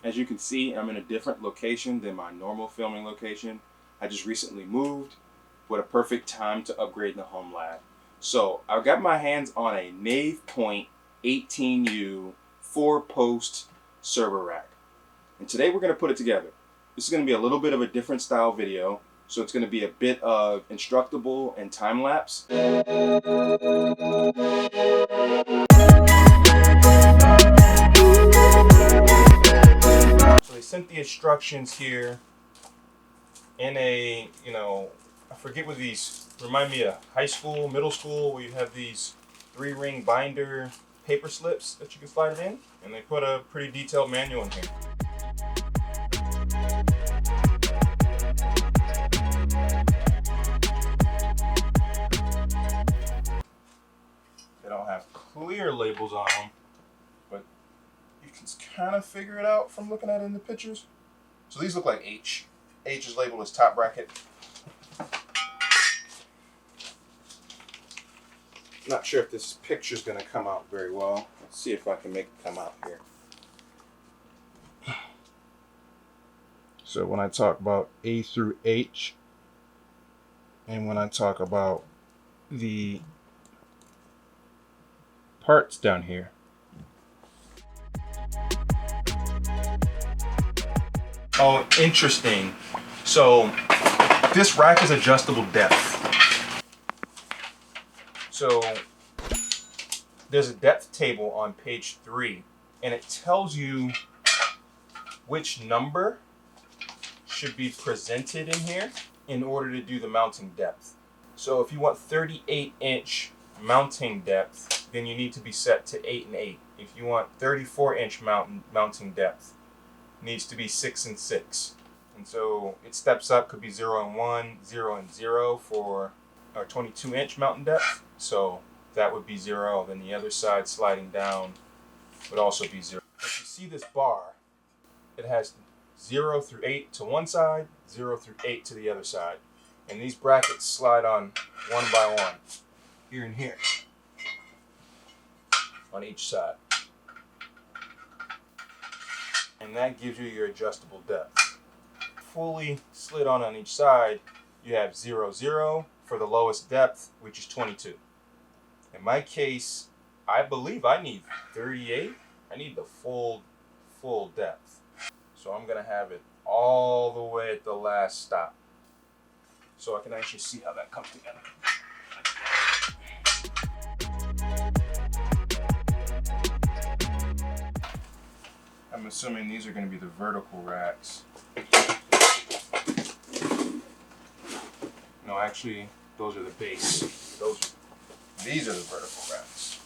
As you can see, I'm in a different location than my normal filming location. I just recently moved. What a perfect time to upgrade the home lab. So I've got my hands on a NavePoint 18U 4-post server rack. And today we're going to put it together. This is going to be a little bit of a different style video. So it's going to be a bit of instructable and time lapse. So they sent the instructions here in a, I forget what these remind me of high school, middle school, where you have these 3-ring binder paper slips that you can slide it in. And they put a pretty detailed manual in here. They don't have clear labels on them, but you can kind of figure it out from looking at it in the pictures. So these look like H. H is labeled as top bracket. Not sure if this picture's going to come out very well. Let's see if I can make it come out here. So when I talk about A through H, and when I talk about the parts down here, oh, interesting. So this rack is adjustable depth. So there's a depth table on page 3, and it tells you which number should be presented in here in order to do the mounting depth. So if you want 38-inch mounting depth, then you need to be set to 8 and 8. If you want 34-inch mounting depth, it needs to be 6 and 6. And so it steps up, could be 0 and 1, 0 and 0 for our 22-inch mounting depth. So that would be 0. Then the other side sliding down would also be 0. If you see this bar, it has 0 through 8 to one side, 0 through 8 to the other side. And these brackets slide on one by one, here and here, on each side. And that gives you your adjustable depth. Fully slid on each side, you have 0, 0 for the lowest depth, which is 22. In my case, I believe I need 38. I need the full depth. So I'm gonna have it all the way at the last stop, so I can actually see how that comes together. I'm assuming these are going to be the vertical racks. No, actually, those are the base. These are the vertical racks.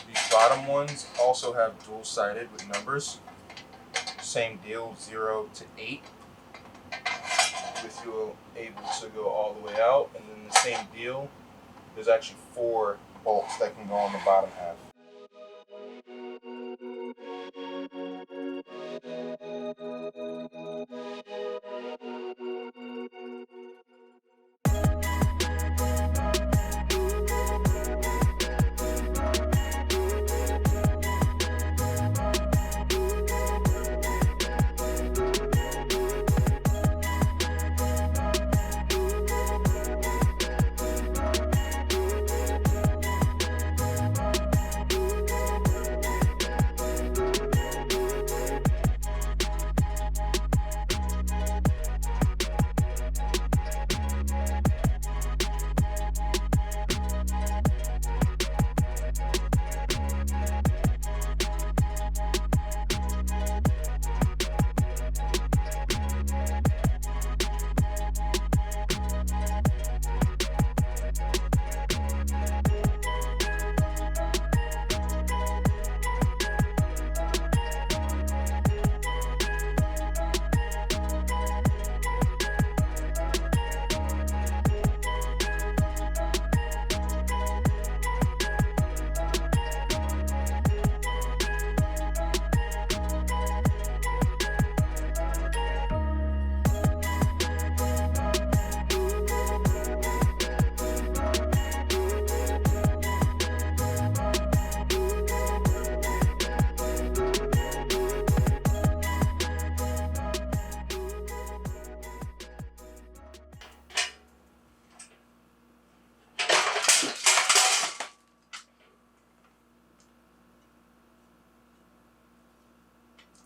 These bottom ones also have dual-sided with numbers. Same deal, 0 to 8. With you able to go all the way out, and then the same deal. There's actually 4 bolts that can go on the bottom half.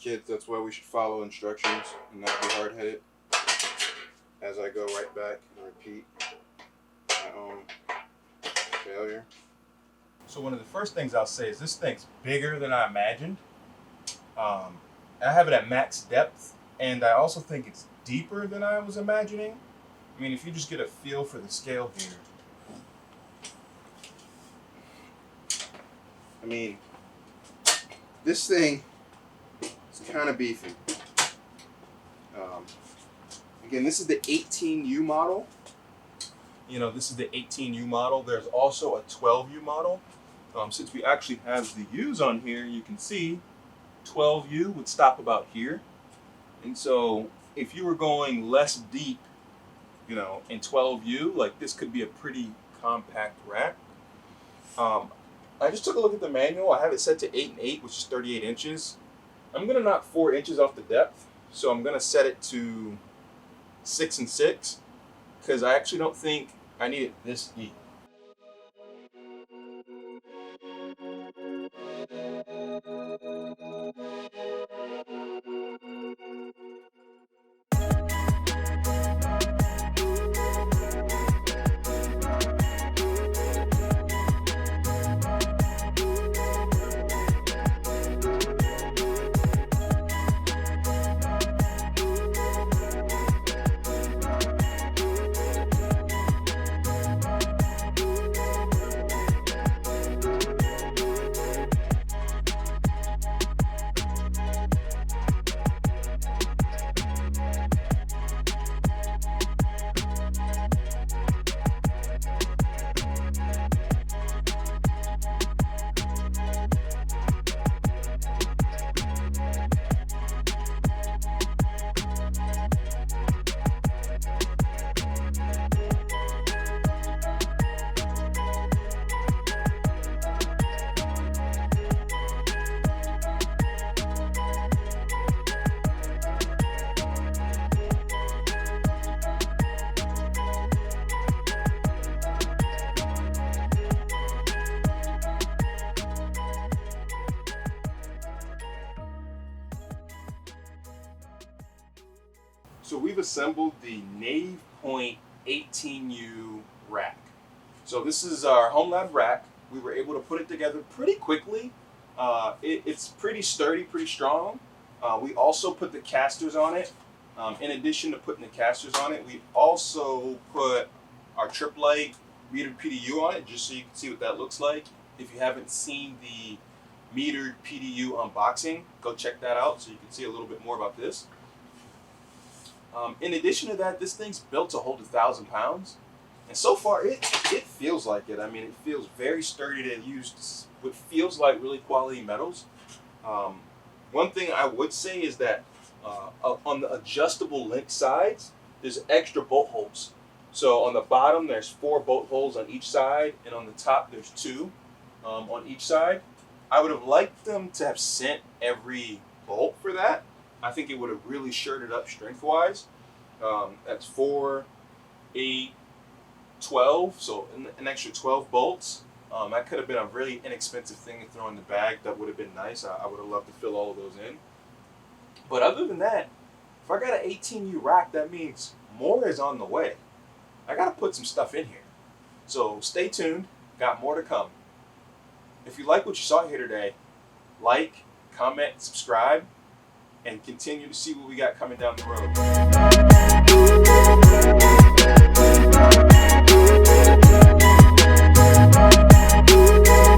kids, that's why we should follow instructions and not be hard-headed. As I go right back and repeat my own failure. So one of the first things I'll say is this thing's bigger than I imagined. I have it at max depth, and I also think it's deeper than I was imagining. I mean, if you just get a feel for the scale here. I mean, this thing is kind of beefy. Again, this is the 18U model. You know, this is the 18U model. There's also a 12U model. Since we actually have the U's on here, you can see 12U would stop about here. And so if you were going less deep, you know, in 12U, like this could be a pretty compact rack. I just took a look at the manual. I have it set to 8 and 8, which is 38 inches. I'm gonna knock 4 inches off the depth. So I'm gonna set it to 6 and 6, because I actually don't think I need it this deep. So we've assembled the NavePoint 18U rack. So this is our home lab rack. We were able to put it together pretty quickly. It's pretty sturdy, pretty strong. We also put the casters on it. In addition to putting the casters on it, we also put our trip light metered PDU on it, just so you can see what that looks like. If you haven't seen the metered PDU unboxing, go check that out so you can see a little bit more about this. In addition to that, this thing's built to hold 1,000 pounds. And so far, it feels like it. I mean, it feels very sturdy to use what feels like really quality metals. One thing I would say is that on the adjustable link sides, there's extra bolt holes. So on the bottom, there's 4 bolt holes on each side, and on the top, there's 2 on each side. I would have liked them to have sent every bolt for that. I think it would have really shored it up strength-wise. That's 4, 8, 12, so an extra 12 bolts. That could have been a really inexpensive thing to throw in the bag. That would have been nice. I would have loved to fill all of those in. But other than that, if I got an 18U rack, that means more is on the way. I got to put some stuff in here. So stay tuned. Got more to come. If you like what you saw here today, like, comment, subscribe, and continue to see what we got coming down the road.